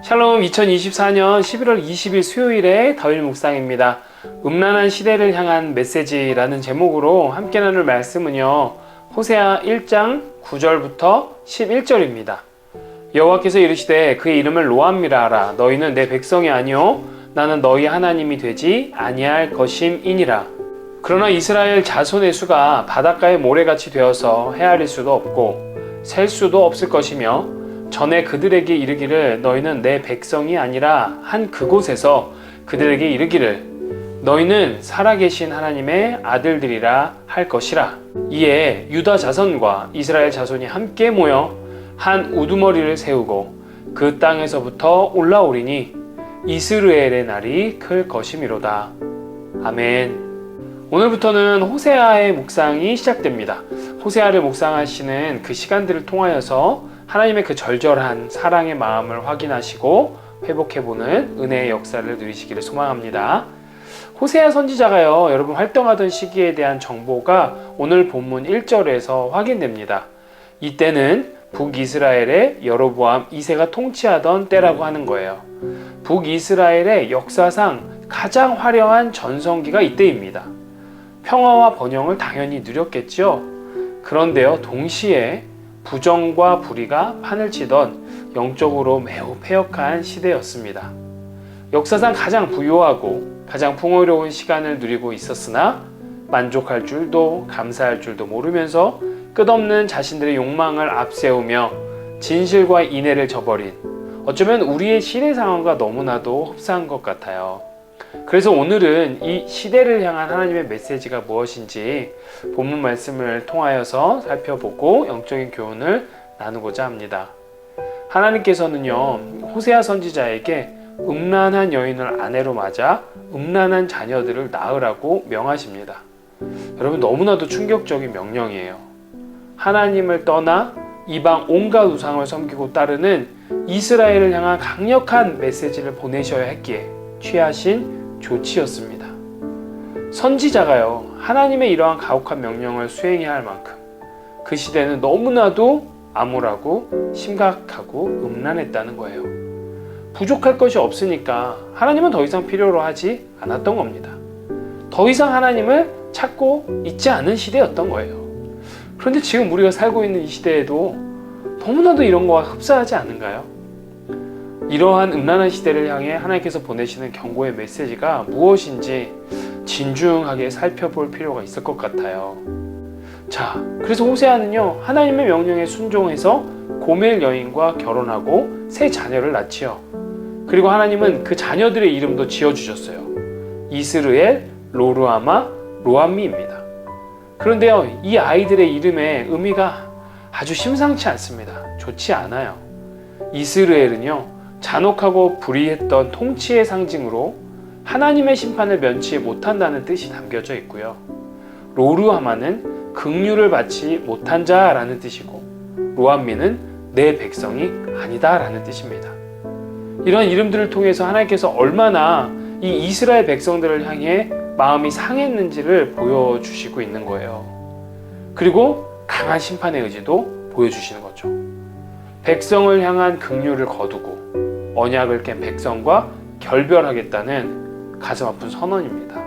샬롬 2024년 11월 20일 수요일의 더일 묵상입니다. 음란한 시대를 향한 메시지라는 제목으로 함께 나눌 말씀은요, 호세아 1장 9절부터 11절입니다. 여호와께서 이르시되 그의 이름을 로암미라 하라. 너희는 내 백성이 아니요 나는 너희 하나님이 되지 아니할 것임이니라. 그러나 이스라엘 자손의 수가 바닷가의 모래같이 되어서 헤아릴 수도 없고 셀 수도 없을 것이며 전에 그들에게 이르기를 너희는 내 백성이 아니라 한 그곳에서 그들에게 이르기를 너희는 살아계신 하나님의 아들들이라 할 것이라. 이에 유다 자손과 이스라엘 자손이 함께 모여 한 우두머리를 세우고 그 땅에서부터 올라오리니 이스라엘의 날이 클 것이미로다. 아멘. 오늘부터는 호세아의 묵상이 시작됩니다. 호세아를 묵상하시는 그 시간들을 통하여서 하나님의 그 절절한 사랑의 마음을 확인하시고 회복해보는 은혜의 역사를 누리시기를 소망합니다. 호세아 선지자가요, 여러분 활동하던 시기에 대한 정보가 오늘 본문 1절에서 확인됩니다. 이때는 북이스라엘의 여로보암 2세가 통치하던 때라고 하는 거예요. 북이스라엘의 역사상 가장 화려한 전성기가 이때입니다. 평화와 번영을 당연히 누렸겠죠. 그런데요, 동시에 부정과 불의가 판을 치던 영적으로 매우 패역한 시대였습니다. 역사상 가장 부유하고 가장 풍요로운 시간을 누리고 있었으나 만족할 줄도 감사할 줄도 모르면서 끝없는 자신들의 욕망을 앞세우며 진실과 인애를 저버린, 어쩌면 우리의 시대 상황과 너무나도 흡사한 것 같아요. 그래서 오늘은 이 시대를 향한 하나님의 메시지가 무엇인지 본문 말씀을 통하여서 살펴보고 영적인 교훈을 나누고자 합니다. 하나님께서는요, 호세아 선지자에게 음란한 여인을 아내로 맞아 음란한 자녀들을 낳으라고 명하십니다. 여러분, 너무나도 충격적인 명령이에요. 하나님을 떠나 이방 온갖 우상을 섬기고 따르는 이스라엘을 향한 강력한 메시지를 보내셔야 했기에 취하신 조치였습니다. 선지자가요, 하나님의 이러한 가혹한 명령을 수행해야 할 만큼 그 시대는 너무나도 암울하고 심각하고 음란했다는 거예요. 부족할 것이 없으니까 하나님은 더 이상 필요로 하지 않았던 겁니다. 더 이상 하나님을 찾고 있지 않은 시대였던 거예요. 그런데 지금 우리가 살고 있는 이 시대에도 너무나도 이런 거와 흡사하지 않은가요? 이러한 음란한 시대를 향해 하나님께서 보내시는 경고의 메시지가 무엇인지 진중하게 살펴볼 필요가 있을 것 같아요. 자, 그래서 호세아는요, 하나님의 명령에 순종해서 고멜 여인과 결혼하고 세 자녀를 낳지요. 그리고 하나님은 그 자녀들의 이름도 지어주셨어요. 이스르엘, 로르아마, 로암미입니다. 그런데요, 이 아이들의 이름의 의미가 아주 심상치 않습니다. 좋지 않아요. 이스르엘은요, 잔혹하고 불의했던 통치의 상징으로 하나님의 심판을 면치 못한다는 뜻이 담겨져 있고요. 로르아마는 긍휼을 받지 못한 자라는 뜻이고, 로암미는 내 백성이 아니다라는 뜻입니다. 이런 이름들을 통해서 하나님께서 얼마나 이 이스라엘 백성들을 향해 마음이 상했는지를 보여주시고 있는 거예요. 그리고 강한 심판의 의지도 보여주시는 거죠. 백성을 향한 긍휼을 거두고 언약을 깬 백성과 결별하겠다는 가슴 아픈 선언입니다.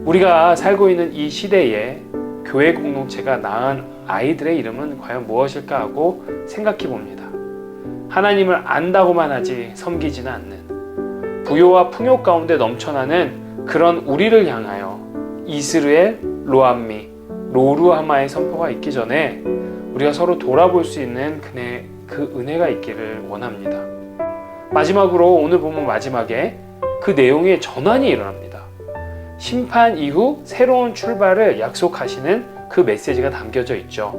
우리가 살고 있는 이 시대에 교회 공동체가 낳은 아이들의 이름은 과연 무엇일까 하고 생각해 봅니다. 하나님을 안다고만 하지 섬기지는 않는, 부요와 풍요 가운데 넘쳐나는 그런 우리를 향하여 이스라엘, 로암미, 로르하마의 선포가 있기 전에 우리가 서로 돌아볼 수 있는 그 은혜가 있기를 원합니다. 마지막으로 오늘 본문 마지막에 그 내용의 전환이 일어납니다. 심판 이후 새로운 출발을 약속하시는 그 메시지가 담겨져 있죠.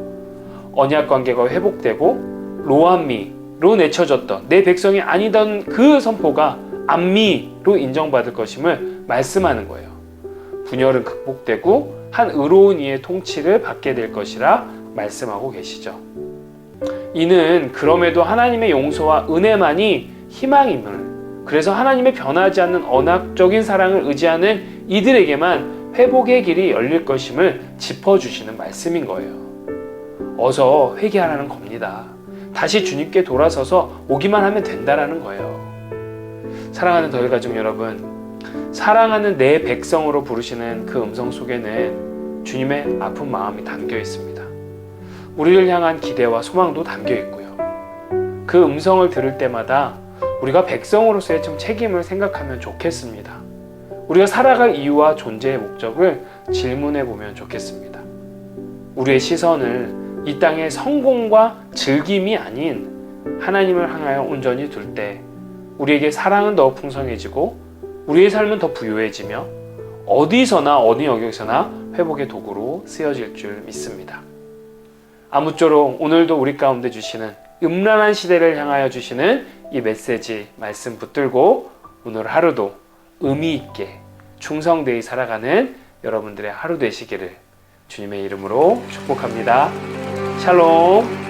언약 관계가 회복되고 로암미로 내쳐졌던 내 백성이 아니던 그 선포가 암미로 인정받을 것임을 말씀하는 거예요. 분열은 극복되고 한 의로운 이의 통치를 받게 될 것이라 말씀하고 계시죠. 이는 그럼에도 하나님의 용서와 은혜만이 희망임을, 그래서 하나님의 변하지 않는 언약적인 사랑을 의지하는 이들에게만 회복의 길이 열릴 것임을 짚어주시는 말씀인 거예요. 어서 회개하라는 겁니다. 다시 주님께 돌아서서 오기만 하면 된다라는 거예요. 사랑하는 더일가족 여러분, 사랑하는 내 백성으로 부르시는 그 음성 속에는 주님의 아픈 마음이 담겨 있습니다. 우리를 향한 기대와 소망도 담겨 있고요. 그 음성을 들을 때마다 우리가 백성으로서의 좀 책임을 생각하면 좋겠습니다. 우리가 살아갈 이유와 존재의 목적을 질문해 보면 좋겠습니다. 우리의 시선을 이 땅의 성공과 즐김이 아닌 하나님을 향하여 온전히 둘 때 우리에게 사랑은 더 풍성해지고 우리의 삶은 더 부유해지며 어디서나 어느 영역에서나 회복의 도구로 쓰여질 줄 믿습니다. 아무쪼록 오늘도 우리 가운데 주시는 음란한 시대를 향하여 주시는 이 메시지 말씀 붙들고 오늘 하루도 의미 있게 충성되이 살아가는 여러분들의 하루 되시기를 주님의 이름으로 축복합니다. 샬롬.